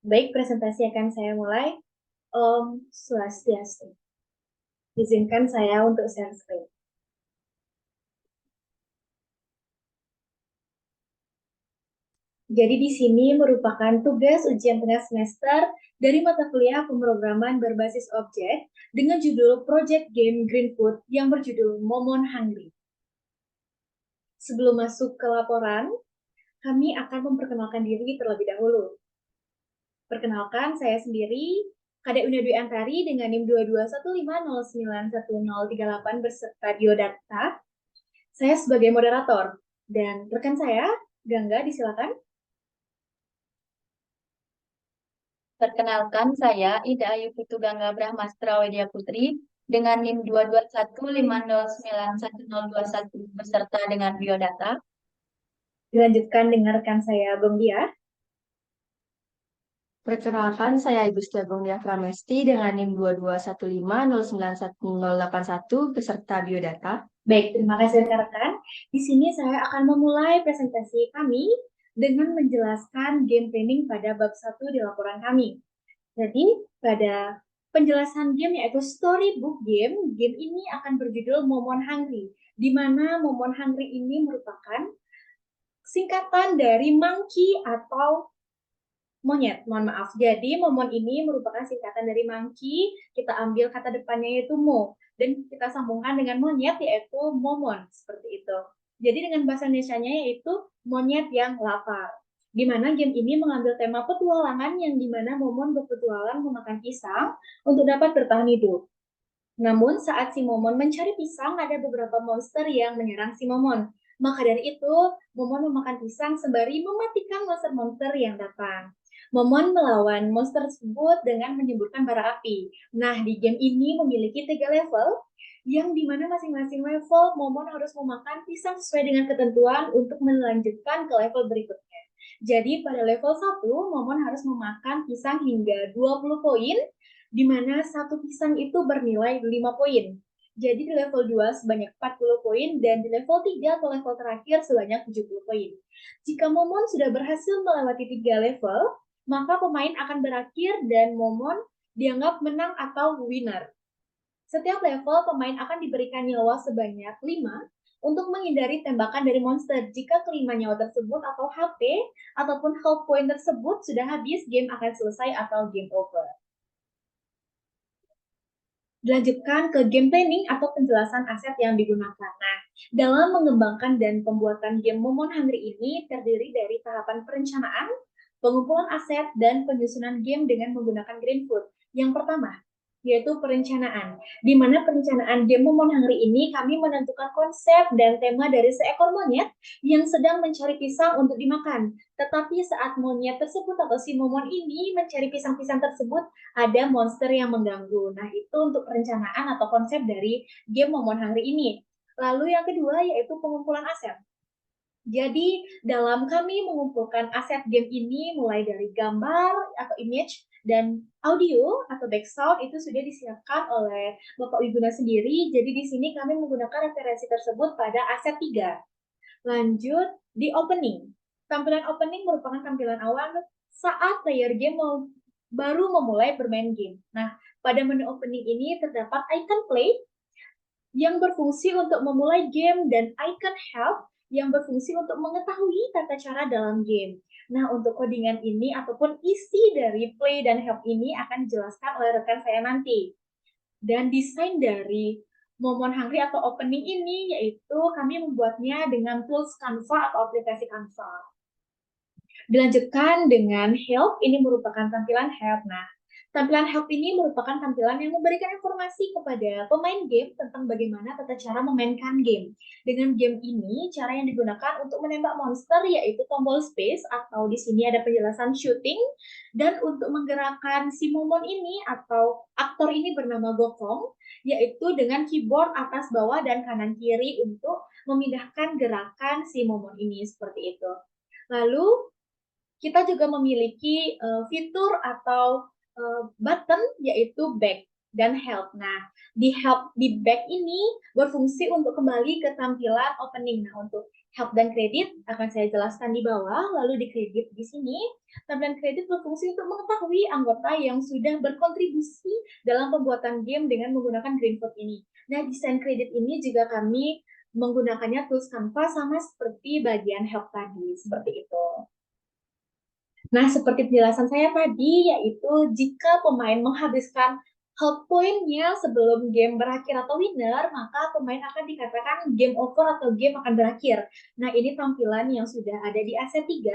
Baik, presentasi akan saya mulai. Om Swastiastu. Izinkan saya untuk share screen. Jadi di sini merupakan tugas ujian tengah semester dari mata kuliah pemrograman berbasis objek dengan judul Project Game Greenfood yang berjudul Momon Hungry. Sebelum masuk ke laporan, kami akan memperkenalkan diri terlebih dahulu. Perkenalkan, saya sendiri, Kadek Una Dwi Antari dengan NIM 2215091038 beserta biodata. Saya sebagai moderator, dan rekan saya, Gangga, disilakan. Perkenalkan, saya Ida Ayu Putu Gangga Brahmastra Widya Putri dengan NIM 22150911021 beserta dengan biodata. Dilanjutkan dengan rekan saya, Bung Dia. Perkenalkan, saya Ibu Setia Dia Pramesti dengan NIM 22150911081 beserta biodata. Baik, terima kasih rekan-rekan. Di sini saya akan memulai presentasi kami dengan menjelaskan game planning pada bab 1 di laporan kami. Jadi, pada penjelasan game yaitu storybook game, game ini akan berjudul Momon Hungry, di mana Momon Hungry ini merupakan singkatan dari monkey atau monyet, mohon maaf. Jadi momon ini merupakan singkatan dari monkey, kita ambil kata depannya yaitu mo, dan kita sambungkan dengan monyet yaitu momon, seperti itu. Jadi dengan bahasa Indonesianya yaitu monyet yang lapar. Di mana game ini mengambil tema petualangan yang dimana momon berpetualang memakan pisang untuk dapat bertahan hidup. Namun saat si momon mencari pisang, ada beberapa monster yang menyerang si momon. Maka dari itu, momon memakan pisang sembari mematikan monster-monster yang datang. Momon melawan monster tersebut dengan menyemburkan bara api. Nah, di game ini memiliki 3 level, yang dimana masing-masing level momon harus memakan pisang sesuai dengan ketentuan untuk melanjutkan ke level berikutnya. Jadi pada level 1, momon harus memakan pisang hingga 20 poin, di mana satu pisang itu bernilai 5 poin. Jadi di level 2 sebanyak 40 poin, dan di level 3 atau level terakhir sebanyak 70 poin. Jika momon sudah berhasil melewati 3 level, maka pemain akan berakhir dan momon dianggap menang atau winner. Setiap level, pemain akan diberikan nyawa sebanyak 5 untuk menghindari tembakan dari monster. Jika kelima nyawa tersebut atau HP ataupun health point tersebut sudah habis, game akan selesai atau game over. Dilanjutkan ke game planning atau penjelasan aset yang digunakan. Nah, dalam mengembangkan dan pembuatan game Momon Hungry ini terdiri dari tahapan perencanaan, pengumpulan aset, dan penyusunan game dengan menggunakan Greenfood. Yang pertama, yaitu perencanaan. Di mana perencanaan game Momon Hungry ini kami menentukan konsep dan tema dari seekor monyet yang sedang mencari pisang untuk dimakan. Tetapi saat monyet tersebut atau si momon ini mencari pisang-pisang tersebut, ada monster yang mengganggu. Nah, itu untuk perencanaan atau konsep dari game Momon Hungry ini. Lalu yang kedua yaitu pengumpulan aset. Jadi, dalam kami mengumpulkan aset game ini mulai dari gambar atau image dan audio atau background itu sudah disiapkan oleh Bapak Wiguna sendiri. Jadi di sini kami menggunakan referensi tersebut pada aset 3. Lanjut di opening. Tampilan opening merupakan tampilan awal saat player game baru memulai bermain game. Nah, pada menu opening ini terdapat icon play yang berfungsi untuk memulai game dan icon help yang berfungsi untuk mengetahui tata cara dalam game. Nah, untuk codingan ini ataupun isi dari play dan help ini akan dijelaskan oleh rekan saya nanti. Dan desain dari Momon Hungry atau opening ini yaitu kami membuatnya dengan tools Canva atau aplikasi Canva. Dilanjutkan dengan help, ini merupakan tampilan help. Nah, tampilan help ini merupakan tampilan yang memberikan informasi kepada pemain game tentang bagaimana tata cara memainkan game. Dengan game ini, cara yang digunakan untuk menembak monster yaitu tombol space atau di sini ada penjelasan shooting, dan untuk menggerakkan si momon ini atau aktor ini bernama Gokong, yaitu dengan keyboard atas bawah dan kanan kiri untuk memindahkan gerakan si momon ini seperti itu. Lalu kita juga memiliki fitur atau button yaitu back dan help. Nah, di help di back ini berfungsi untuk kembali ke tampilan opening. Nah, untuk Help dan kredit akan saya jelaskan di bawah, lalu di kredit di sini. Tampilan kredit berfungsi untuk mengetahui anggota yang sudah berkontribusi dalam pembuatan game dengan menggunakan Greenfoot ini. Nah, desain kredit ini juga kami menggunakannya tools Canva sama seperti bagian help tadi, seperti itu. Nah, seperti penjelasan saya tadi, yaitu jika pemain menghabiskan health point-nya sebelum game berakhir atau winner, maka pemain akan dikatakan game over atau game akan berakhir. Nah, ini tampilan yang sudah ada di aset 3,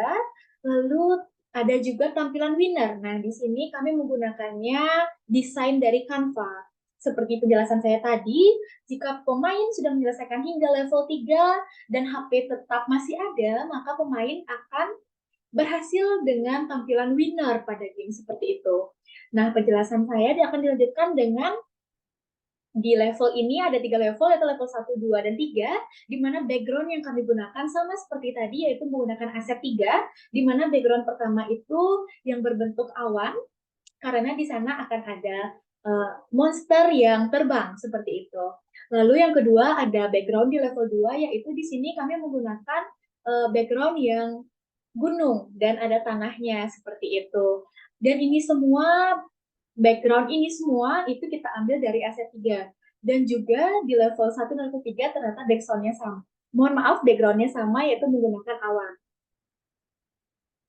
lalu ada juga tampilan winner. Nah, di sini kami menggunakannya desain dari Canva. Seperti penjelasan saya tadi, jika pemain sudah menyelesaikan hingga level 3 dan HP tetap masih ada, maka pemain akan berhasil dengan tampilan winner pada game seperti itu. Nah, penjelasan saya akan dilanjutkan dengan di level ini ada 3 level, yaitu level 1, 2, dan 3, di mana background yang kami gunakan sama seperti tadi, yaitu menggunakan aset 3, di mana background pertama itu yang berbentuk awan, karena di sana akan ada monster yang terbang, seperti itu. Lalu yang kedua ada background di level 2, yaitu di sini kami menggunakan background yang gunung, dan ada tanahnya, seperti itu. Dan ini semua, background ini semua, itu kita ambil dari aset 3. Dan juga di level 1 dan level 3 ternyata background-nya sama. Mohon maaf, background-nya sama, yaitu menggunakan awan.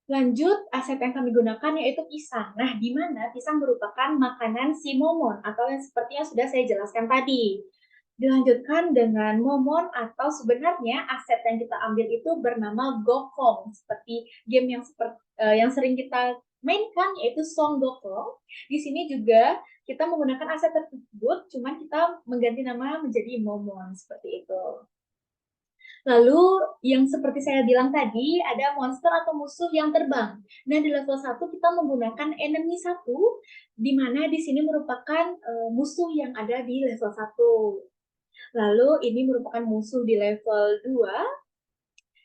Lanjut, aset yang kami gunakan yaitu pisang. Nah, di mana pisang merupakan makanan si Momon, atau yang seperti yang sudah saya jelaskan tadi. Dilanjutkan dengan Momon, atau sebenarnya aset yang kita ambil itu bernama Gokong, seperti game yang sering kita mainkan, yaitu Song Gokong. Di sini juga kita menggunakan aset tersebut, cuma kita mengganti nama menjadi Momon, seperti itu. Lalu, yang seperti saya bilang tadi, ada monster atau musuh yang terbang. Nah, di level 1 kita menggunakan enemy 1, di mana di sini merupakan musuh yang ada di level 1. Lalu ini merupakan musuh di level 2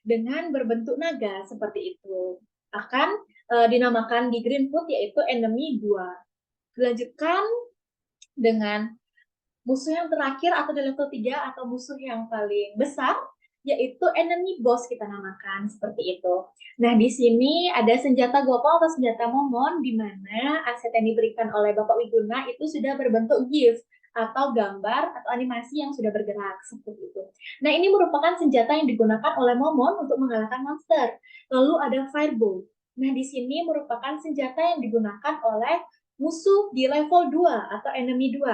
dengan berbentuk naga seperti itu. Akan dinamakan di Greenfoot yaitu enemy 2. Dilanjutkan dengan musuh yang terakhir atau di level 3 atau musuh yang paling besar yaitu enemy boss kita namakan seperti itu. Nah, di sini ada senjata Gopal atau senjata Momon di mana aset yang diberikan oleh Bapak Wiguna itu sudah berbentuk GIF atau gambar atau animasi yang sudah bergerak seperti itu. Nah, ini merupakan senjata yang digunakan oleh Momon untuk mengalahkan monster. Lalu ada Firebolt. Nah, di sini merupakan senjata yang digunakan oleh musuh di level 2 atau enemy 2.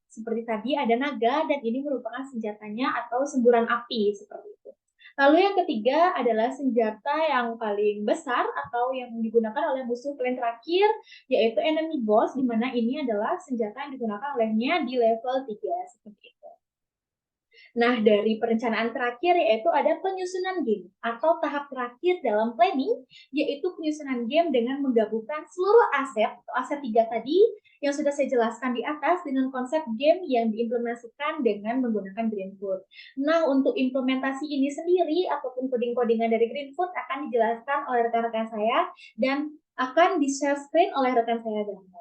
Seperti tadi ada naga dan ini merupakan senjatanya atau semburan api seperti itu. Lalu yang ketiga adalah senjata yang paling besar atau yang digunakan oleh musuh paling terakhir yaitu enemy boss, di mana ini adalah senjata yang digunakan olehnya di level 3 seperti itu. Nah, dari perencanaan terakhir yaitu ada penyusunan game atau tahap terakhir dalam planning, yaitu penyusunan game dengan menggabungkan seluruh aset atau aset 3 tadi yang sudah saya jelaskan di atas dengan konsep game yang diimplementasikan dengan menggunakan Greenfoot. Nah, untuk implementasi ini sendiri ataupun coding-codingan dari Greenfoot akan dijelaskan oleh rekan-rekan saya dan akan di-share screen oleh rekan saya Ganda.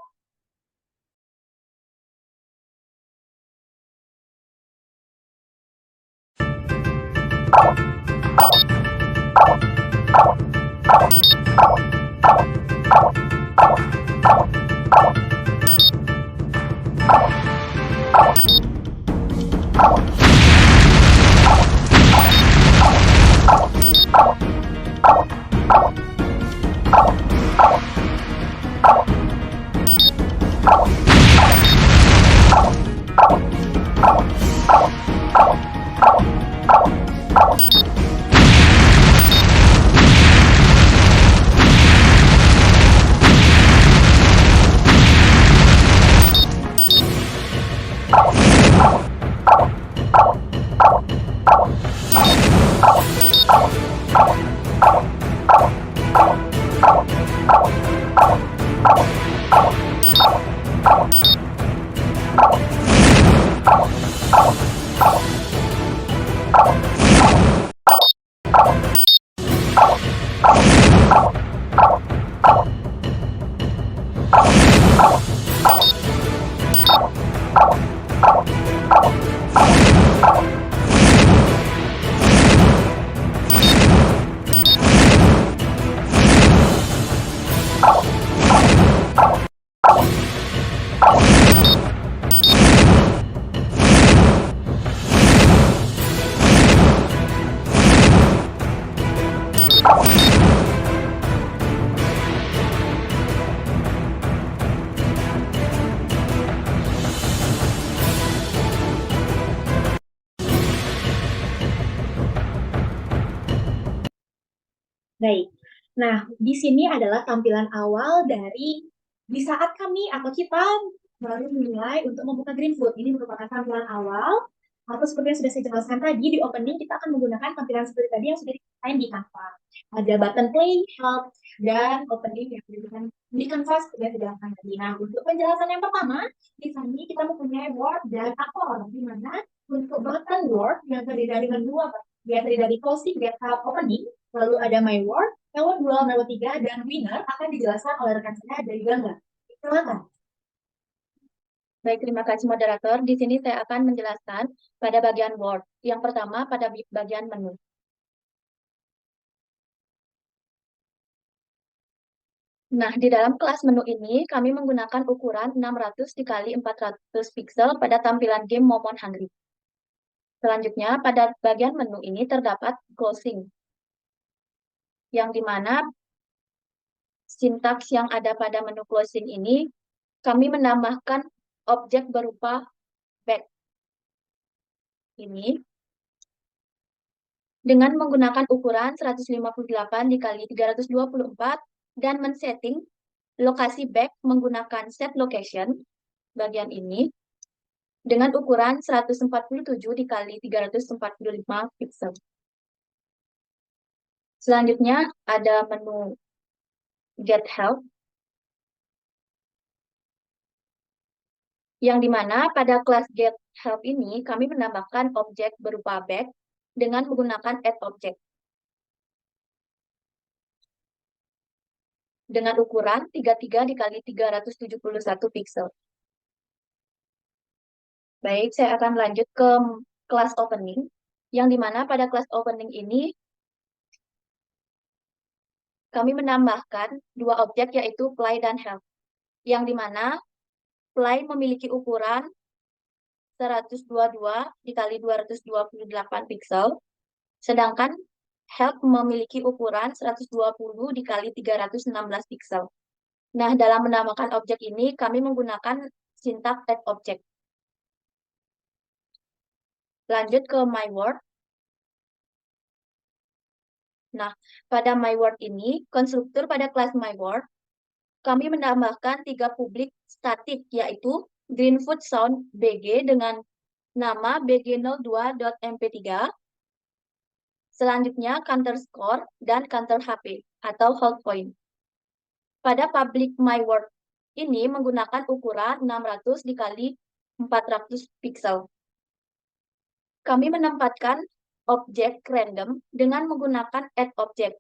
Baik. Nah, di sini adalah tampilan awal dari di saat kami atau kita baru memulai untuk membuka Greenfoot. Ini merupakan tampilan awal. Atau seperti yang sudah saya jelaskan tadi, di opening kita akan menggunakan tampilan seperti tadi yang sudah didesain di Canva. Ada button play, help, dan opening yang diberikan di Canva seperti yang saya jelaskan tadi. Nah, untuk penjelasan yang pertama, di sini kita mempunyai Word dan Accord, di mana untuk button Word yang terdiri dari dua, dia terdiri dari closing, get help, opening, lalu ada My Word, Meword 2, Meword 3, dan Winner akan dijelaskan oleh rekan saya dari Gangga. Silakan. Baik, terima kasih moderator. Di sini saya akan menjelaskan pada bagian Word. Yang pertama pada bagian menu. Nah, di dalam kelas menu ini kami menggunakan ukuran 600 dikali 400 pixel pada tampilan game Momon Hungry. Selanjutnya, pada bagian menu ini terdapat closing, yang dimana sintaks yang ada pada menu closing ini kami menambahkan objek berupa back ini dengan menggunakan ukuran 158 dikali 324 dan men-setting lokasi back menggunakan set location bagian ini dengan ukuran 147 dikali 345 pixel. Selanjutnya ada menu Get Help, yang dimana pada kelas Get Help ini kami menambahkan objek berupa back dengan menggunakan add object dengan ukuran 33 dikali 371 pixel. Baik, saya akan lanjut ke kelas opening, yang dimana pada kelas opening ini kami menambahkan dua objek yaitu play dan help, yang dimana play memiliki ukuran 122 dikali 228 pixel, sedangkan help memiliki ukuran 120 dikali 316 pixel. Nah, dalam menambahkan objek ini kami menggunakan sintaks add object. Lanjut ke My Word. Nah, pada My Word ini, konstruktur pada kelas My Word, kami menambahkan 3 publik statik, yaitu Greenfoot Sound BG dengan nama bg02.mp3, selanjutnya counter score dan counter HP atau hold point. Pada public My Word ini menggunakan ukuran 600 dikali 400 pixel. Kami menempatkan objek random dengan menggunakan add object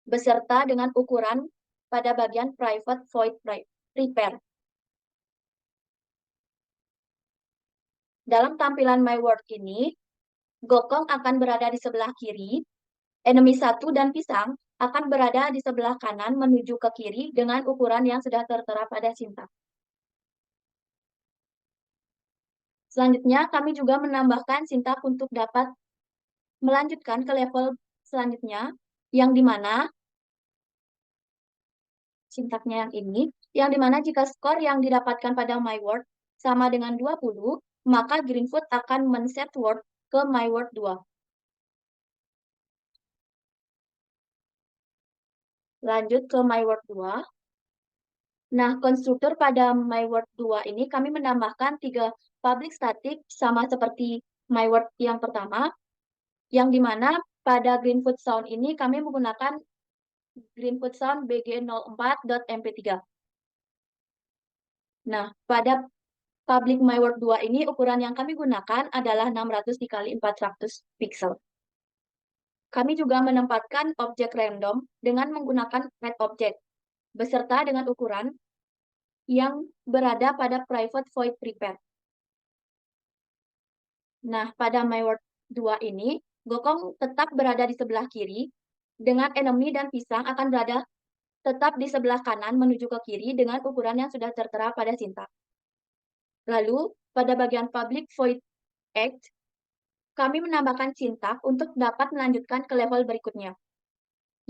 beserta dengan ukuran pada bagian private void prepare. Dalam tampilan My Word ini, Gokong akan berada di sebelah kiri, enemy 1 dan pisang akan berada di sebelah kanan menuju ke kiri dengan ukuran yang sudah tertera pada sintaks. Selanjutnya, kami juga menambahkan sintaks untuk dapat melanjutkan ke level selanjutnya, yang dimana sintaknya yang ini, yang dimana jika skor yang didapatkan pada My Word sama dengan 20, maka Greenfoot akan men-set word ke My Word 2. Lanjut ke My Word 2. Nah, konstruktur pada My Word 2 ini kami menambahkan 3 public static sama seperti My Word yang pertama, yang dimana pada Greenfoot Sound ini kami menggunakan Greenfoot Sound bg04.mp3. Nah, pada public My Word 2 ini ukuran yang kami gunakan adalah 600 dikali 400 pixel. Kami juga menempatkan objek random dengan menggunakan add object beserta dengan ukuran yang berada pada private void prepare. Nah, pada My Word 2 ini, Gokong tetap berada di sebelah kiri, dengan enemy dan pisang akan berada tetap di sebelah kanan menuju ke kiri dengan ukuran yang sudah tertera pada sintaks. Lalu, pada bagian public void act, kami menambahkan sintaks untuk dapat melanjutkan ke level berikutnya,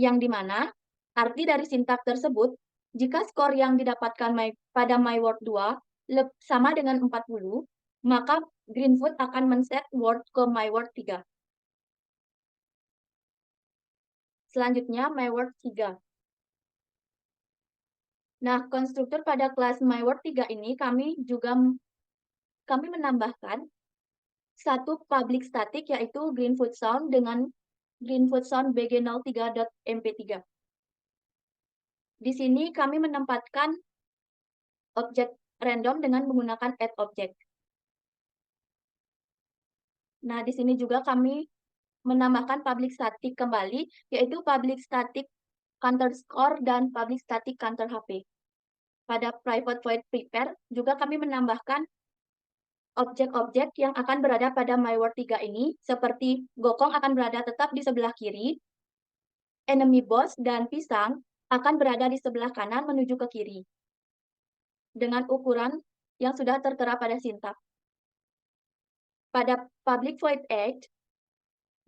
yang dimana arti dari sintaks tersebut, jika skor yang didapatkan pada My Word 2 sama dengan 40, maka Greenfoot akan men-set word ke My Word 3. Selanjutnya, MyWord 3. Nah, konstruktor pada kelas MyWord 3 ini kami menambahkan satu public static yaitu Greenfoot Sound dengan Greenfoot Sound bg03.mp3. Di sini kami menempatkan objek random dengan menggunakan add object. Nah, di sini juga kami menambahkan public static kembali, yaitu public static counter score dan public static counter HP. Pada private void prepare juga kami menambahkan objek-objek yang akan berada pada MyWord 3 ini, seperti Gokong akan berada tetap di sebelah kiri, enemy boss dan pisang akan berada di sebelah kanan menuju ke kiri, dengan ukuran yang sudah tertera pada sintak. Pada public void edge,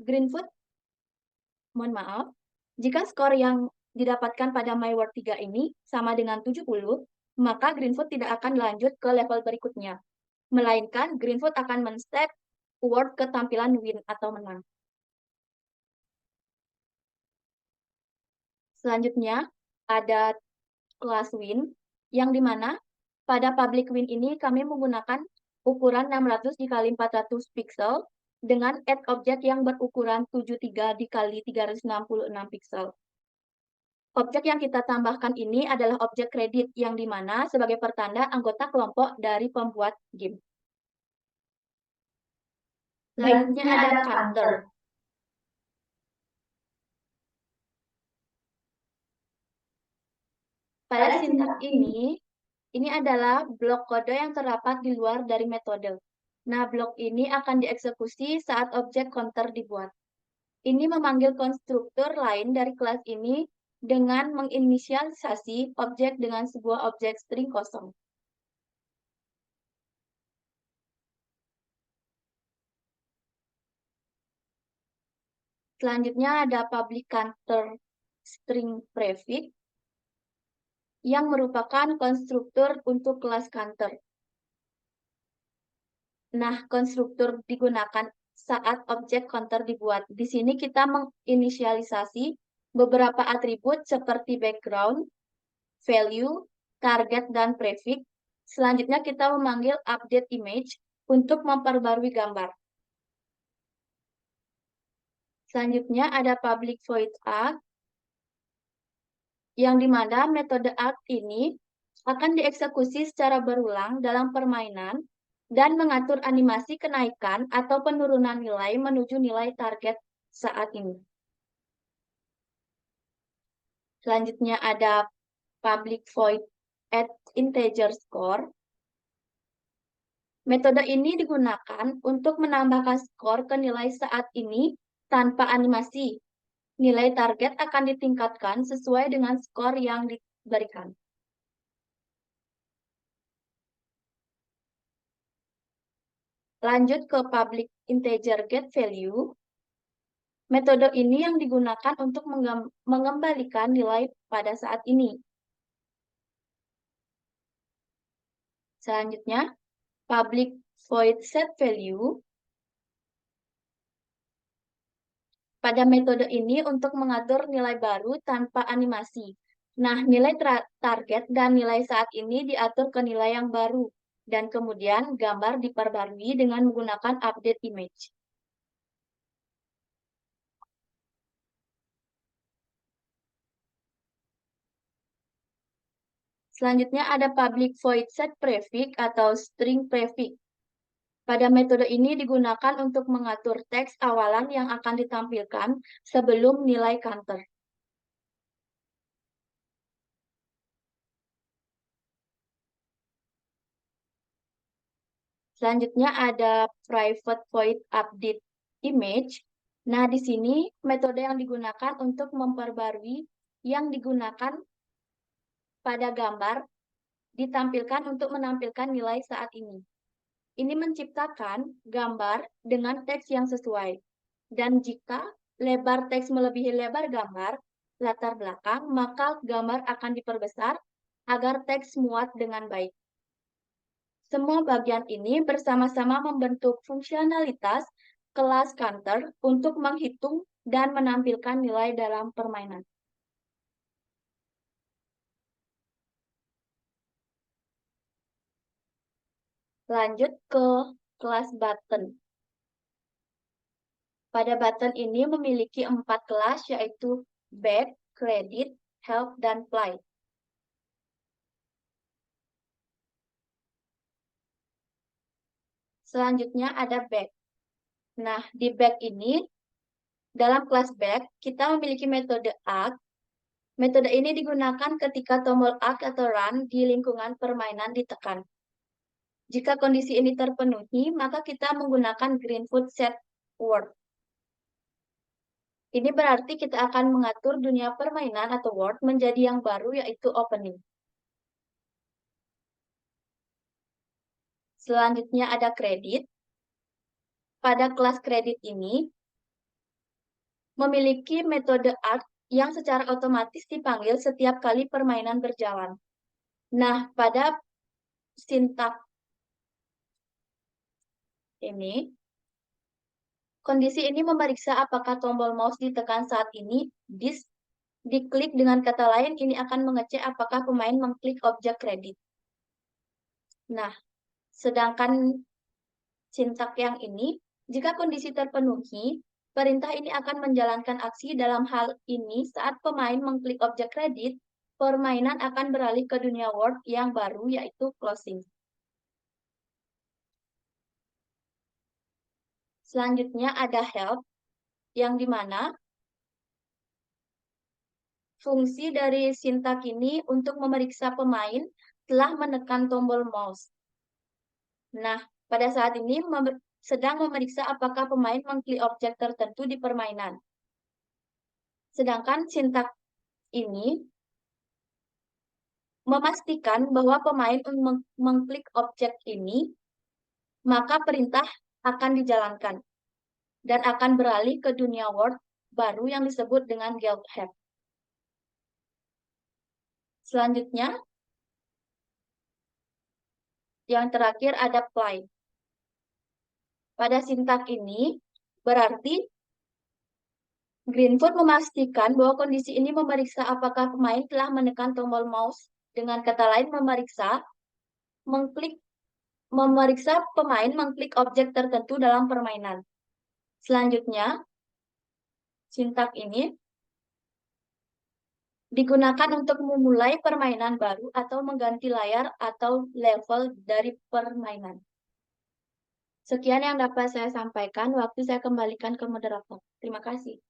Greenfoot, mohon maaf, jika skor yang didapatkan pada MyWord 3 ini sama dengan 70, maka Greenfoot tidak akan lanjut ke level berikutnya, melainkan Greenfoot akan men-step award ke tampilan win atau menang. Selanjutnya, ada kelas win, yang dimana pada public win ini kami menggunakan ukuran 600 x 400 pixel dengan add objek yang berukuran 73 x 366 pixel. Objek yang kita tambahkan ini adalah objek kredit yang dimana sebagai pertanda anggota kelompok dari pembuat game. Selanjutnya ada counter. Pada sintak ini adalah blok kode yang terdapat di luar dari metode. Nah, blok ini akan dieksekusi saat objek counter dibuat. Ini memanggil konstruktor lain dari kelas ini dengan menginisialisasi objek dengan sebuah objek string kosong. Selanjutnya ada public counter string prefix yang merupakan konstruktor untuk kelas counter. Nah, konstruktor digunakan saat objek counter dibuat. Di sini kita menginisialisasi beberapa atribut seperti background, value, target, dan prefix. Selanjutnya kita memanggil update image untuk memperbarui gambar. Selanjutnya ada public void arc, yang dimana metode arc ini akan dieksekusi secara berulang dalam permainan dan mengatur animasi kenaikan atau penurunan nilai menuju nilai target saat ini. Selanjutnya ada public void add integer score. Metode ini digunakan untuk menambahkan skor ke nilai saat ini tanpa animasi. Nilai target akan ditingkatkan sesuai dengan skor yang diberikan. Lanjut ke public integer get value. Metode ini yang digunakan untuk mengembalikan nilai pada saat ini. Selanjutnya, public void set value. Pada metode ini untuk mengatur nilai baru tanpa animasi. Nah, nilai target dan nilai saat ini diatur ke nilai yang baru, dan kemudian gambar diperbarui dengan menggunakan update image. Selanjutnya ada public void set prefix atau string prefix. Pada metode ini digunakan untuk mengatur teks awalan yang akan ditampilkan sebelum nilai counter. Selanjutnya ada private void update image. Nah, di sini metode yang digunakan untuk memperbarui yang digunakan pada gambar ditampilkan untuk menampilkan nilai saat ini. Ini menciptakan gambar dengan teks yang sesuai. Dan jika lebar teks melebihi lebar gambar latar belakang, maka gambar akan diperbesar agar teks muat dengan baik. Semua bagian ini bersama-sama membentuk fungsionalitas kelas counter untuk menghitung dan menampilkan nilai dalam permainan. Lanjut ke kelas button. Pada button ini memiliki 4 kelas, yaitu back, credit, help, dan play. Selanjutnya ada back. Nah, di back ini, dalam kelas back, kita memiliki metode arc. Metode ini digunakan ketika tombol arc atau run di lingkungan permainan ditekan. Jika kondisi ini terpenuhi, maka kita menggunakan Greenfoot set word. Ini berarti kita akan mengatur dunia permainan atau world menjadi yang baru, yaitu opening. Selanjutnya ada kredit. Pada kelas kredit ini memiliki metode arc yang secara otomatis dipanggil setiap kali permainan berjalan. Nah, pada sintak ini, kondisi ini memeriksa apakah tombol mouse ditekan saat ini, diklik dengan kata lain, ini akan mengecek apakah pemain mengklik objek kredit. Nah, sedangkan sintak yang ini, jika kondisi terpenuhi, perintah ini akan menjalankan aksi. Dalam hal ini, saat pemain mengklik objek kredit, permainan akan beralih ke dunia word yang baru, yaitu closing. Selanjutnya ada help, yang dimana fungsi dari sintak ini untuk memeriksa pemain telah menekan tombol mouse. Nah, pada saat ini sedang memeriksa apakah pemain mengklik objek tertentu di permainan. Sedangkan sintak ini memastikan bahwa pemain mengklik objek ini, maka perintah akan dijalankan dan akan beralih ke dunia word baru yang disebut dengan guild help. Selanjutnya, yang terakhir ada play. Pada sintak ini, berarti Greenfoot memastikan bahwa kondisi ini memeriksa apakah pemain telah menekan tombol mouse. Dengan kata lain, memeriksa pemain mengklik objek tertentu dalam permainan. Selanjutnya, sintak ini digunakan untuk memulai permainan baru atau mengganti layar atau level dari permainan. Sekian yang dapat saya sampaikan. Waktu saya kembalikan ke moderator. Terima kasih.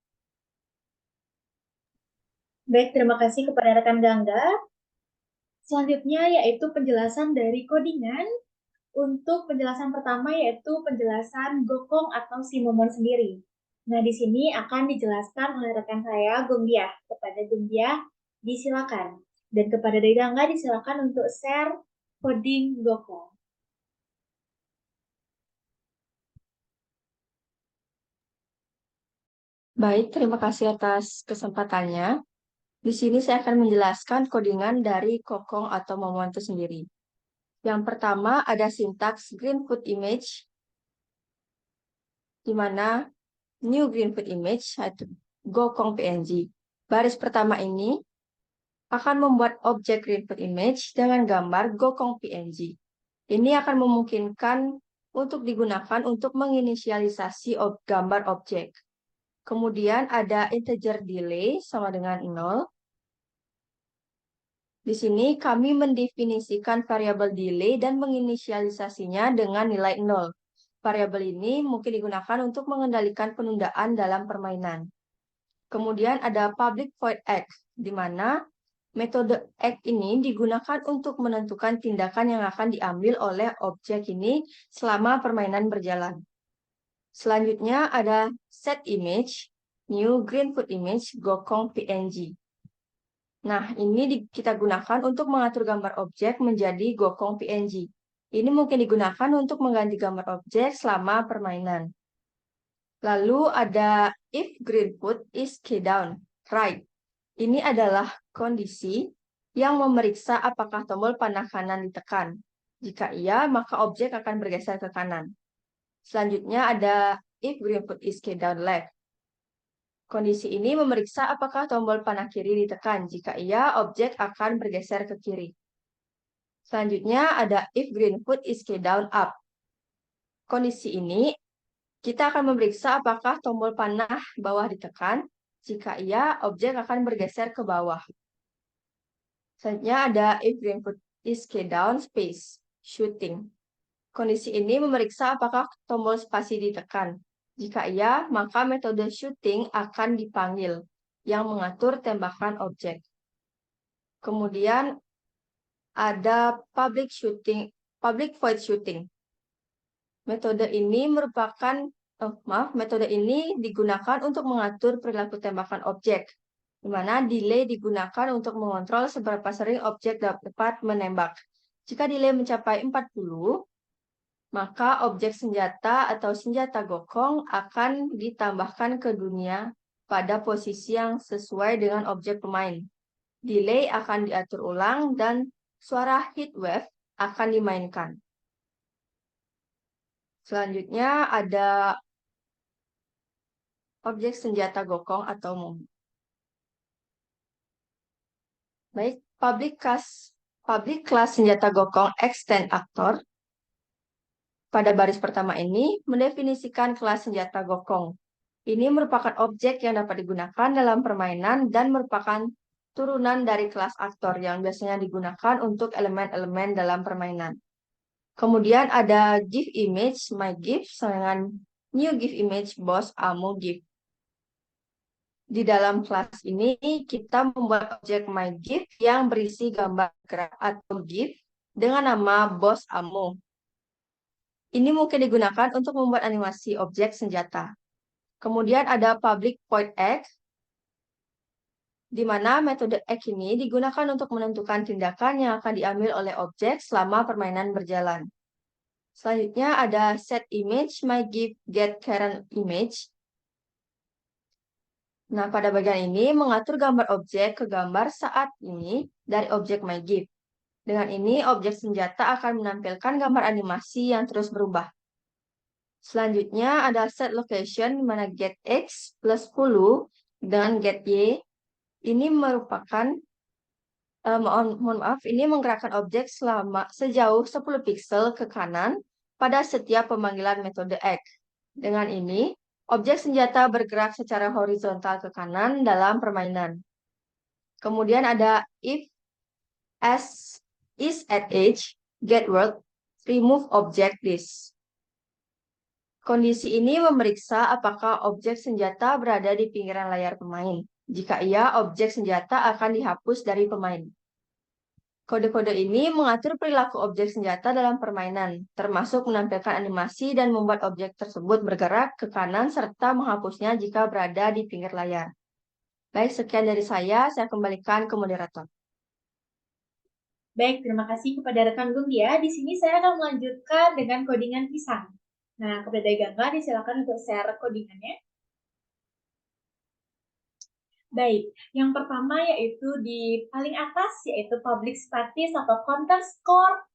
Baik, terima kasih kepada rekan Gangga. Selanjutnya yaitu penjelasan dari codingan. Untuk penjelasan pertama yaitu penjelasan Gokong atau si Momon sendiri. Nah, di sini akan dijelaskan oleh rekan saya, Gongdia. Kepada Gongdia, disilakan. Dan kepada Dai Gangga, disilakan untuk share coding Gokong. Baik, terima kasih atas kesempatannya. Di sini saya akan menjelaskan codingan dari Gokong atau Momon itu sendiri. Yang pertama ada sintaks Greenfoot image, di mana new Greenfoot image yaitu Gokong PNG. Baris pertama ini akan membuat objek Greenfoot image dengan gambar Gokong PNG. Ini akan memungkinkan untuk digunakan untuk menginisialisasi gambar objek. Kemudian ada integer delay sama dengan 0. Di sini kami mendefinisikan variabel delay dan menginisialisasinya dengan nilai 0. Variabel ini mungkin digunakan untuk mengendalikan penundaan dalam permainan. Kemudian ada public void X, di mana metode X ini digunakan untuk menentukan tindakan yang akan diambil oleh objek ini selama permainan berjalan. Selanjutnya ada set image, new Greenfoot image, Gokong PNG. Nah, ini kita gunakan untuk mengatur gambar objek menjadi Gokong PNG. Ini mungkin digunakan untuk mengganti gambar objek selama permainan. Lalu ada if Greenfoot is key down, right. Ini adalah kondisi yang memeriksa apakah tombol panah kanan ditekan. Jika iya, maka objek akan bergeser ke kanan. Selanjutnya ada if Greenfoot is key down left. Kondisi ini memeriksa apakah tombol panah kiri ditekan. Jika iya, objek akan bergeser ke kiri. Selanjutnya ada if green foot is key down up. Kondisi ini kita akan memeriksa apakah tombol panah bawah ditekan. Jika iya, objek akan bergeser ke bawah. Selanjutnya ada if green foot is key down space shooting. Kondisi ini memeriksa apakah tombol spasi ditekan. Jika iya, maka metode shooting akan dipanggil yang mengatur tembakan objek. Kemudian ada public void shooting. Metode ini digunakan untuk mengatur perilaku tembakan objek, di mana delay digunakan untuk mengontrol seberapa sering objek dapat menembak. Jika delay mencapai 40, maka objek senjata atau senjata gokong akan ditambahkan ke dunia pada posisi yang sesuai dengan objek pemain. Delay akan diatur ulang dan suara heatwave akan dimainkan. Selanjutnya ada objek senjata gokong atau mom. Baik, public class senjata gokong extend actor. Pada baris pertama ini mendefinisikan kelas senjata gokong. Ini merupakan objek yang dapat digunakan dalam permainan dan merupakan turunan dari kelas aktor yang biasanya digunakan untuk elemen-elemen dalam permainan. Kemudian ada give image, my give, dengan new give image, boss, ammo, give. Di dalam kelas ini kita membuat objek my give yang berisi gambar gerak atau give dengan nama boss, ammo. Ini mungkin digunakan untuk membuat animasi objek senjata. Kemudian ada public void egg, di mana metode egg ini digunakan untuk menentukan tindakan yang akan diambil oleh objek selama permainan berjalan. Selanjutnya ada set image, my give, get current image. Nah, pada bagian ini mengatur gambar objek ke gambar saat ini dari objek my give. Dengan ini, objek senjata akan menampilkan gambar animasi yang terus berubah. Selanjutnya ada set location, di mana get X plus 10 dengan get Y. Ini merupakan, ini menggerakkan objek sejauh 10 piksel ke kanan pada setiap pemanggilan metode X. Dengan ini, objek senjata bergerak secara horizontal ke kanan dalam permainan. Kemudian ada if S is at edge, get word, remove object list. Kondisi ini memeriksa apakah objek senjata berada di pinggiran layar pemain. Jika iya, objek senjata akan dihapus dari pemain. Kode-kode ini mengatur perilaku objek senjata dalam permainan, termasuk menampilkan animasi dan membuat objek tersebut bergerak ke kanan serta menghapusnya jika berada di pinggir layar. Baik, sekian dari saya kembalikan ke moderator. Baik, terima kasih kepada rekan Gunggia. Di sini saya akan melanjutkan dengan codingan pisang. Nah, kepada Gangga disilakan untuk share codingannya. Baik, yang pertama yaitu di paling atas yaitu public status atau counter score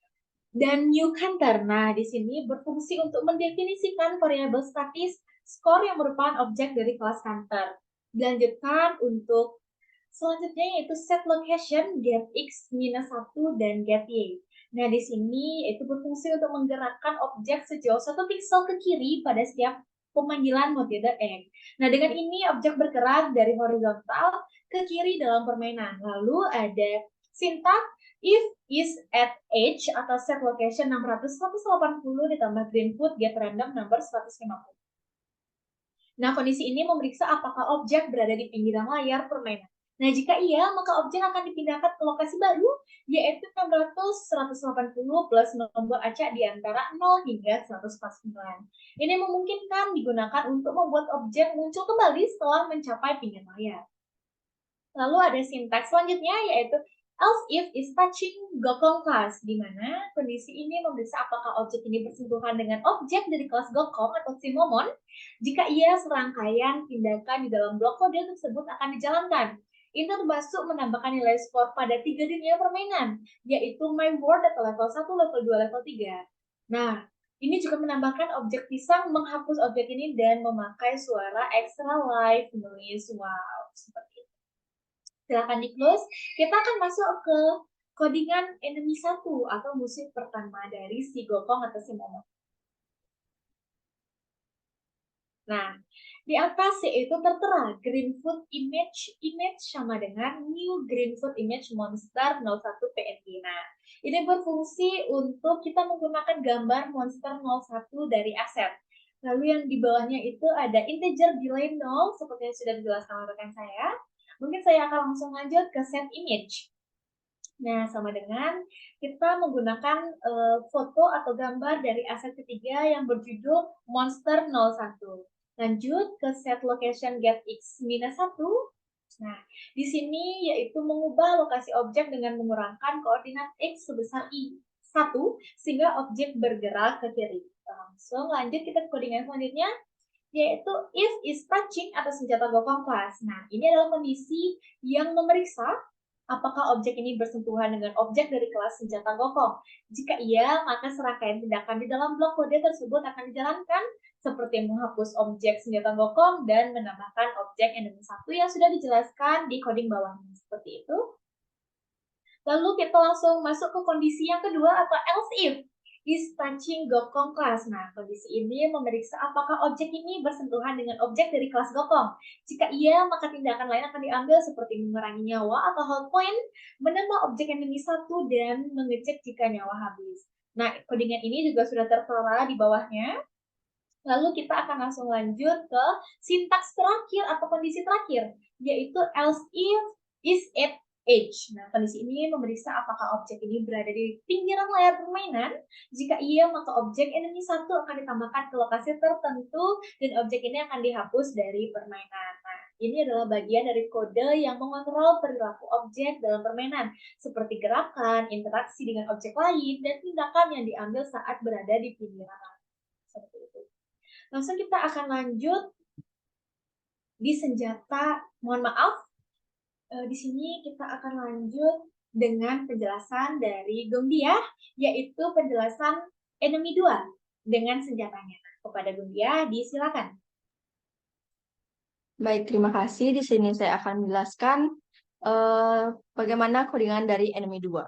dan new counter. Nah, di sini berfungsi untuk mendefinisikan variabel statis skor yang merupakan objek dari kelas counter. Dilanjutkan untuk selanjutnya yaitu set location, get X minus 1 dan get Y. Nah, di sini itu berfungsi untuk menggerakkan objek sejauh 1 piksel ke kiri pada setiap pemanggilan metode X. Nah, dengan ini objek bergerak dari horizontal ke kiri dalam permainan. Lalu ada sintak if is at edge atau set location 600-180 ditambah green foot get random number 150. Nah, kondisi ini memeriksa apakah objek berada di pinggiran layar permainan. Nah, jika iya, maka objek akan dipindahkan ke lokasi baru, yaitu 600-180 plus nomor acak di antara 0 hingga 149. Ini memungkinkan digunakan untuk membuat objek muncul kembali setelah mencapai pinggir layar. Lalu ada sintaks selanjutnya, yaitu else if is touching gokong class, di mana kondisi ini memeriksa apakah objek ini bersentuhan dengan objek dari kelas gokong atau simomon. Jika iya, serangkaian tindakan di dalam blok kode tersebut akan dijalankan. Ini termasuk menambahkan nilai skor pada 3 dunia permainan, yaitu my word atau level 1, level 2, level 3. Nah, Ini juga menambahkan objek pisang, menghapus objek ini, dan memakai suara extra live noise. Wow, seperti itu. Silahkan di-close. Kita akan masuk ke codingan enemy 1 atau musuh pertama dari si Gokong atau si Momo. Nah, di atas yaitu tertera Greenfoot image sama dengan new Greenfoot image monster 01 PNG. Nah, ini berfungsi untuk kita menggunakan gambar monster 01 dari aset. Lalu yang di bawahnya itu ada integer delay 0 seperti yang sudah dijelaskan oleh rekan saya. Mungkin saya akan langsung lanjut ke set image. Nah, sama dengan kita menggunakan foto atau gambar dari aset ketiga yang berjudul monster 01. Lanjut ke set location get x minus 1. Nah, di sini yaitu mengubah lokasi objek dengan mengurangkan koordinat x sebesar i1 sehingga objek bergerak ke kiri. Langsung lanjut kita ke codingan selanjutnya, yaitu if is touching atau senjata Gokong class. Nah, ini adalah kondisi yang memeriksa apakah objek ini bersentuhan dengan objek dari kelas senjata Gokong. Jika iya, maka serangkaian tindakan di dalam blok kode tersebut akan dijalankan seperti menghapus objek senjata Gokong dan menambahkan objek enemy 1 yang sudah dijelaskan di coding bawahnya. Seperti itu. Lalu kita langsung masuk ke kondisi yang kedua atau else if is touching Gokong class. Nah, kondisi ini memeriksa apakah objek ini bersentuhan dengan objek dari kelas Gokong. Jika iya, maka tindakan lain akan diambil seperti mengurangi nyawa atau hold point, menambah objek enemy 1, dan mengecek jika nyawa habis. Nah, codingan ini juga sudah tertera di bawahnya. Lalu kita akan langsung lanjut ke sintaks terakhir atau kondisi terakhir, yaitu else if is at edge. Nah, kondisi ini memeriksa apakah objek ini berada di pinggiran layar permainan. Jika iya, maka objek enemy 1 akan ditambahkan ke lokasi tertentu dan objek ini akan dihapus dari permainan. Nah, ini adalah bagian dari kode yang mengontrol perilaku objek dalam permainan, seperti gerakan, interaksi dengan objek lain, dan tindakan yang diambil saat berada di pinggiran. Seperti itu. Langsung kita akan lanjut di senjata, mohon maaf, di sini kita akan lanjut dengan penjelasan dari Gongdia, yaitu penjelasan enemy 2 dengan senjatanya. Kepada Gongdia, disilakan. Baik, terima kasih. Di sini saya akan menjelaskan bagaimana codingan dari enemy 2.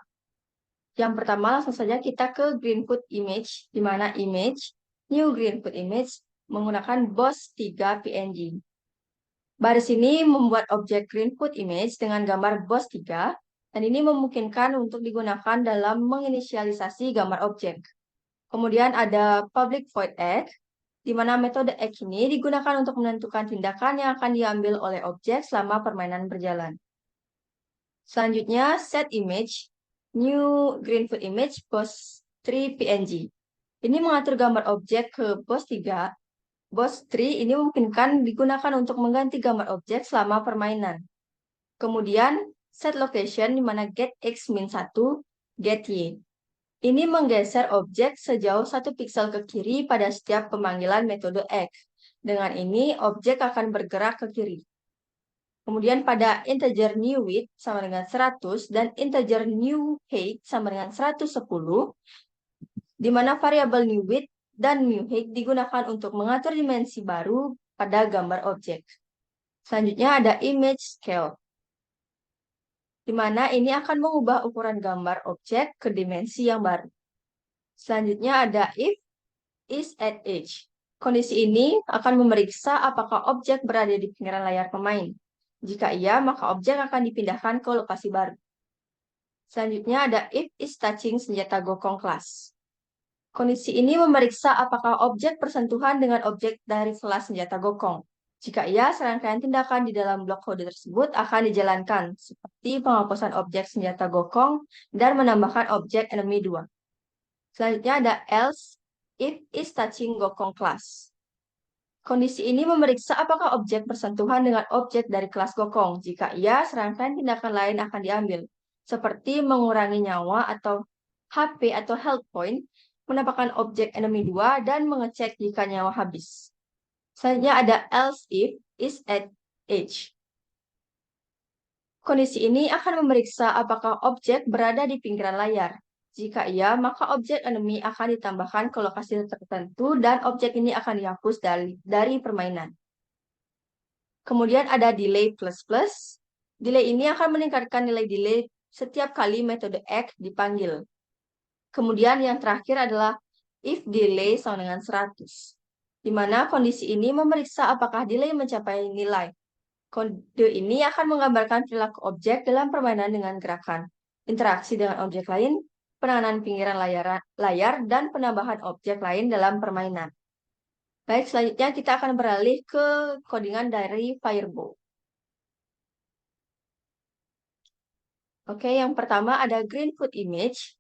Yang pertama, langsung saja kita ke Greenfoot image, di mana image, new Greenfoot image, menggunakan boss 3 PNG. Baris ini membuat objek Greenfoot image dengan gambar boss 3, dan ini memungkinkan untuk digunakan dalam menginisialisasi gambar objek. Kemudian ada public void egg, di mana metode egg ini digunakan untuk menentukan tindakan yang akan diambil oleh objek selama permainan berjalan. Selanjutnya, set image, new Greenfoot image, boss 3 PNG. Ini mengatur gambar objek ke boss 3. Boss tree ini memungkinkan digunakan untuk mengganti gambar objek selama permainan. Kemudian, set location di mana get x min 1, get y. Ini menggeser objek sejauh 1 piksel ke kiri pada setiap pemanggilan metode x. Dengan ini, objek akan bergerak ke kiri. Kemudian pada integer new width sama dengan 100 dan integer new height sama dengan 110, di mana variabel new width dan new height digunakan untuk mengatur dimensi baru pada gambar objek. Selanjutnya ada image scale, di mana ini akan mengubah ukuran gambar objek ke dimensi yang baru. Selanjutnya ada if is at edge. Kondisi ini akan memeriksa apakah objek berada di pinggiran layar pemain. Jika iya, maka objek akan dipindahkan ke lokasi baru. Selanjutnya ada if is touching senjata Gokong class. Kondisi ini memeriksa apakah objek bersentuhan dengan objek dari kelas senjata Gokong. Jika iya, serangkaian tindakan di dalam blok kode tersebut akan dijalankan, seperti penghapusan objek senjata Gokong dan menambahkan objek enemy 2. Selanjutnya ada else if is touching Gokong class. Kondisi ini memeriksa apakah objek bersentuhan dengan objek dari kelas Gokong. Jika iya, serangkaian tindakan lain akan diambil, seperti mengurangi nyawa atau HP atau health point, menambahkan objek enemy 2, dan mengecek jika nyawa habis. Selanjutnya ada else if is at edge. Kondisi ini akan memeriksa apakah objek berada di pinggiran layar. Jika iya, maka objek enemy akan ditambahkan ke lokasi tertentu dan objek ini akan dihapus dari permainan. Kemudian ada delay plus plus. Delay ini akan meningkatkan nilai delay setiap kali metode act dipanggil. Kemudian yang terakhir adalah if delay sama dengan 100, di mana kondisi ini memeriksa apakah delay mencapai nilai. Kode ini akan menggambarkan perilaku objek dalam permainan dengan gerakan, interaksi dengan objek lain, penanganan pinggiran layar, dan penambahan objek lain dalam permainan. Baik, selanjutnya kita akan beralih ke codingan dari Firebow. Oke, yang pertama ada green food image,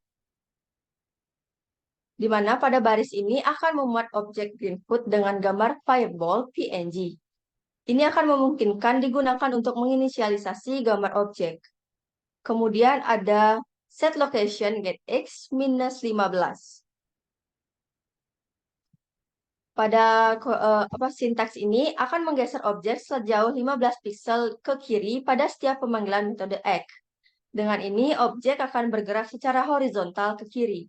di mana pada baris ini akan memuat objek green food dengan gambar fireball PNG. Ini akan memungkinkan digunakan untuk menginisialisasi gambar objek. Kemudian ada set location getX -15. Pada sintaks ini akan menggeser objek sejauh 15 pixel ke kiri pada setiap pemanggilan metode act. Dengan ini, objek akan bergerak secara horizontal ke kiri.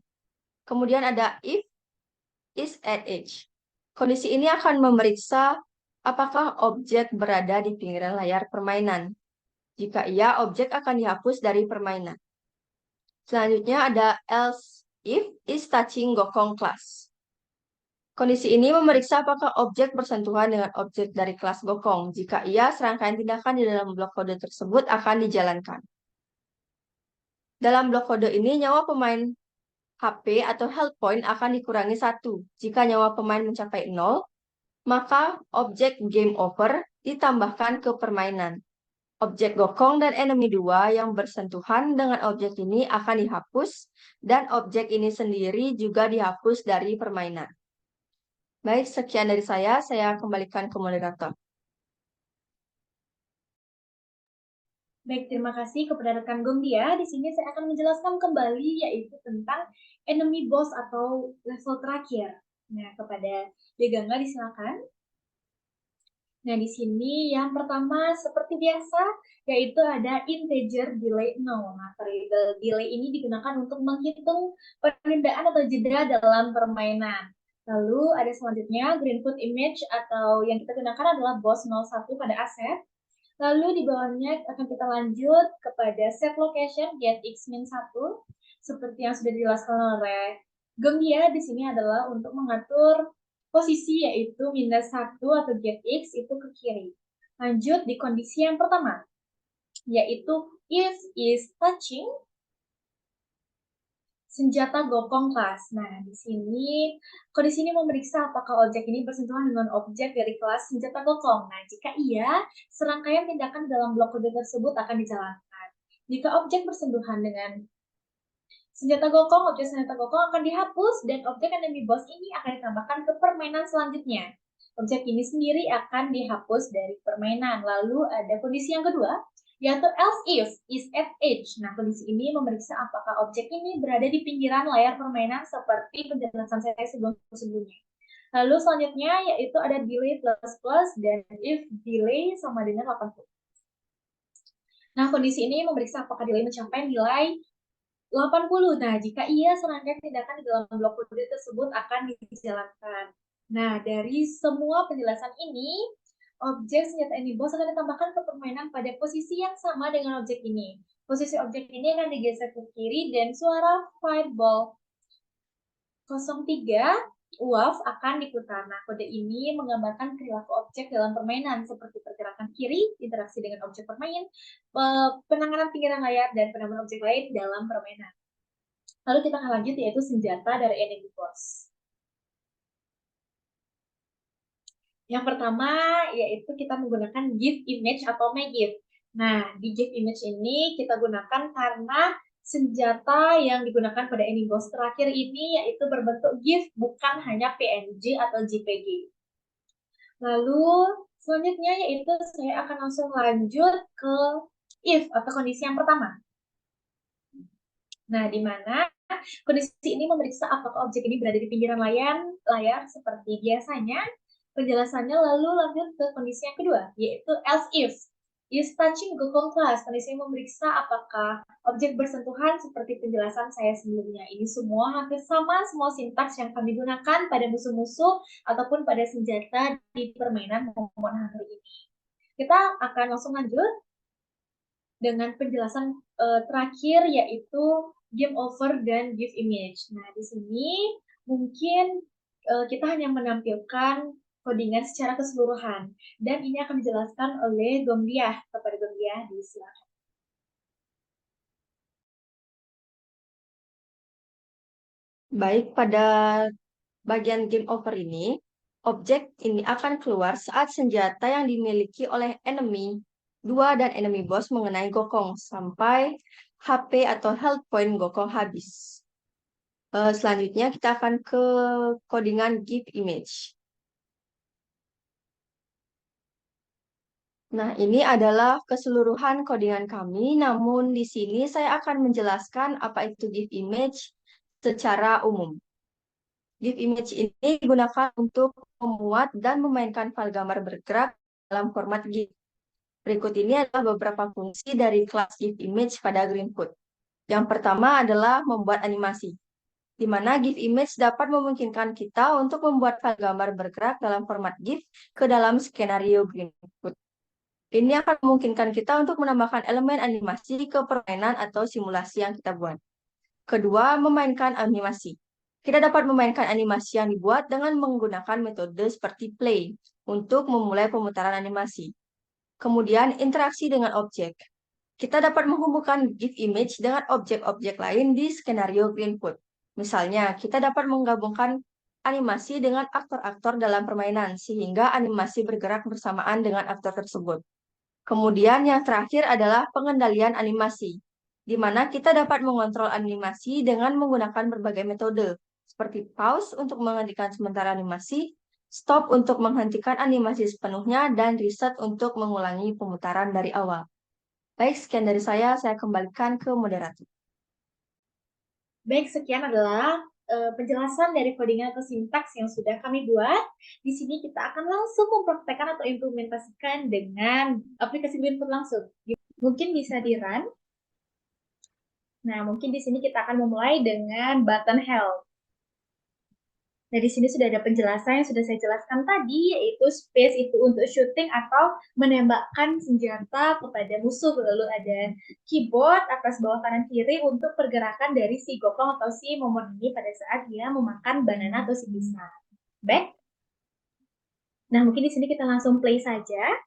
Kemudian ada if is at edge. Kondisi ini akan memeriksa apakah objek berada di pinggiran layar permainan. Jika iya, objek akan dihapus dari permainan. Selanjutnya ada else if is touching Gokong class. Kondisi ini memeriksa apakah objek bersentuhan dengan objek dari kelas Gokong. Jika iya, serangkaian tindakan di dalam blok kode tersebut akan dijalankan. Dalam blok kode ini, nyawa pemain HP atau health point akan dikurangi 1. Jika nyawa pemain mencapai 0, maka objek game over ditambahkan ke permainan. Objek Gokong dan enemy 2 yang bersentuhan dengan objek ini akan dihapus, dan objek ini sendiri juga dihapus dari permainan. Baik, sekian dari saya kembalikan ke moderator. Baik, terima kasih kepada rekan Gongdia. Di sini saya akan menjelaskan kembali yaitu tentang enemy boss atau level terakhir. Nah, kepada Degangga disilakan. Nah, di sini yang pertama seperti biasa yaitu ada integer delay 0. Nah, variable delay ini digunakan untuk menghitung penundaan atau jeda dalam permainan. Lalu ada selanjutnya green food image atau yang kita gunakan adalah boss 01 pada aset. Lalu di bawahnya akan kita lanjut kepada set location getX-1 seperti yang sudah dijelaskan oleh Gongdia. Di sini adalah untuk mengatur posisi yaitu -1 atau getX itu ke kiri. Lanjut di kondisi yang pertama yaitu if is touching senjata Gokong kelas. Nah, di sini kondisi ini memeriksa apakah objek ini bersentuhan dengan objek dari kelas senjata Gokong. Nah, jika iya, serangkaian tindakan dalam blok kode tersebut akan dijalankan. Jika objek bersentuhan dengan senjata Gokong, objek senjata Gokong akan dihapus dan objek enemy boss ini akan ditambahkan ke permainan selanjutnya. Objek ini sendiri akan dihapus dari permainan. Lalu ada kondisi yang kedua, yaitu else if is at edge. Nah, kondisi ini memeriksa apakah objek ini berada di pinggiran layar permainan seperti penjelasan saya sebelumnya. Lalu selanjutnya yaitu ada delay plus plus dan if delay sama dengan 80. Nah, kondisi ini memeriksa apakah delay mencapai nilai 80. Nah, jika iya, serangkaian tindakan di dalam blok kode tersebut akan dijalankan. Nah, dari semua penjelasan ini, objek senjata enemy boss akan ditambahkan ke permainan pada posisi yang sama dengan objek ini. Posisi objek ini akan digeser ke kiri dan suara fireball 03 UAV akan diputar. Nah, kode ini menggambarkan perilaku objek dalam permainan seperti pergerakan kiri, interaksi dengan objek permain, penanganan pinggiran layar, dan penambahan objek lain dalam permainan. Lalu kita akan lanjut yaitu senjata dari enemy boss. Yang pertama yaitu kita menggunakan GIF image atau MyGIF. Nah, di GIF image ini kita gunakan karena senjata yang digunakan pada enemy boss terakhir ini yaitu berbentuk GIF, bukan hanya PNG atau JPG. Lalu selanjutnya yaitu saya akan langsung lanjut ke if atau kondisi yang pertama. Nah, di mana kondisi ini memeriksa apakah objek ini berada di pinggiran layar seperti biasanya. Penjelasannya lalu lanjut ke kondisi yang kedua, yaitu else if is touching Gokong class. Kondisi ini memeriksa apakah objek bersentuhan seperti penjelasan saya sebelumnya. Ini semua hampir sama semua sintaks yang kami gunakan pada musuh-musuh ataupun pada senjata di permainan Monster Hunter ini. Kita akan langsung lanjut dengan penjelasan terakhir, yaitu game over dan give image. Nah, di sini mungkin kita hanya menampilkan codingan secara keseluruhan, dan ini akan dijelaskan oleh Gomdiah. Kepada Gomdiah, disilakan. Baik, pada bagian game over ini, objek ini akan keluar saat senjata yang dimiliki oleh enemy 2 dan enemy boss mengenai Gokong sampai HP atau health point Gokong habis. Selanjutnya kita akan ke codingan give image. Nah, ini adalah keseluruhan codingan kami, namun di sini saya akan menjelaskan apa itu give image secara umum. Give image ini digunakan untuk memuat dan memainkan file gambar bergerak dalam format GIF. Berikut ini adalah beberapa fungsi dari kelas give image pada Greenfoot. Yang pertama adalah membuat animasi, di mana give image dapat memungkinkan kita untuk membuat file gambar bergerak dalam format GIF ke dalam skenario Greenfoot. Ini akan memungkinkan kita untuk menambahkan elemen animasi ke permainan atau simulasi yang kita buat. Kedua, memainkan animasi. Kita dapat memainkan animasi yang dibuat dengan menggunakan metode seperti play untuk memulai pemutaran animasi. Kemudian, interaksi dengan objek. Kita dapat menghubungkan GIF image dengan objek-objek lain di skenario Greenfoot. Misalnya, kita dapat menggabungkan animasi dengan aktor-aktor dalam permainan, sehingga animasi bergerak bersamaan dengan aktor tersebut. Kemudian yang terakhir adalah pengendalian animasi, di mana kita dapat mengontrol animasi dengan menggunakan berbagai metode, seperti pause untuk menghentikan sementara animasi, stop untuk menghentikan animasi sepenuhnya, dan reset untuk mengulangi pemutaran dari awal. Baik, sekian dari saya kembalikan ke moderator. Baik, sekian adalah penjelasan dari codingan atau sintaks yang sudah kami buat. Di sini kita akan langsung mempraktekkan atau implementasikan dengan aplikasi Greenfoot langsung. Mungkin bisa di-run. Nah, mungkin di sini kita akan memulai dengan button health. Nah, di sini sudah ada penjelasan yang sudah saya jelaskan tadi, yaitu space itu untuk shooting atau menembakkan senjata kepada musuh. Lalu ada keyboard atas bawah kanan kiri untuk pergerakan dari si Gokong atau si Momon ini pada saat dia memakan banana atau si pisang. Back. Nah, mungkin di sini kita langsung play saja.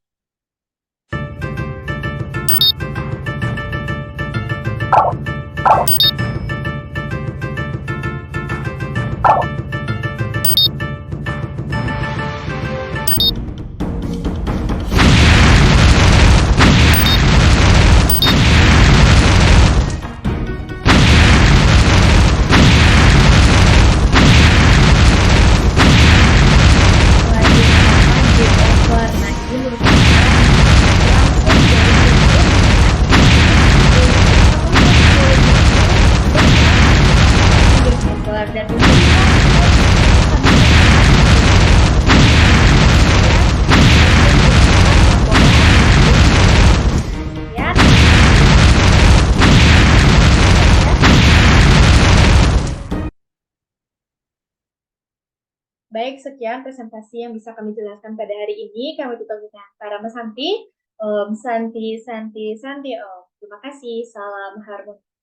Baik, sekian presentasi yang bisa kami jelaskan pada hari ini. Kami tutup dengan para Santi. Santi. Terima kasih. Salam harmoni.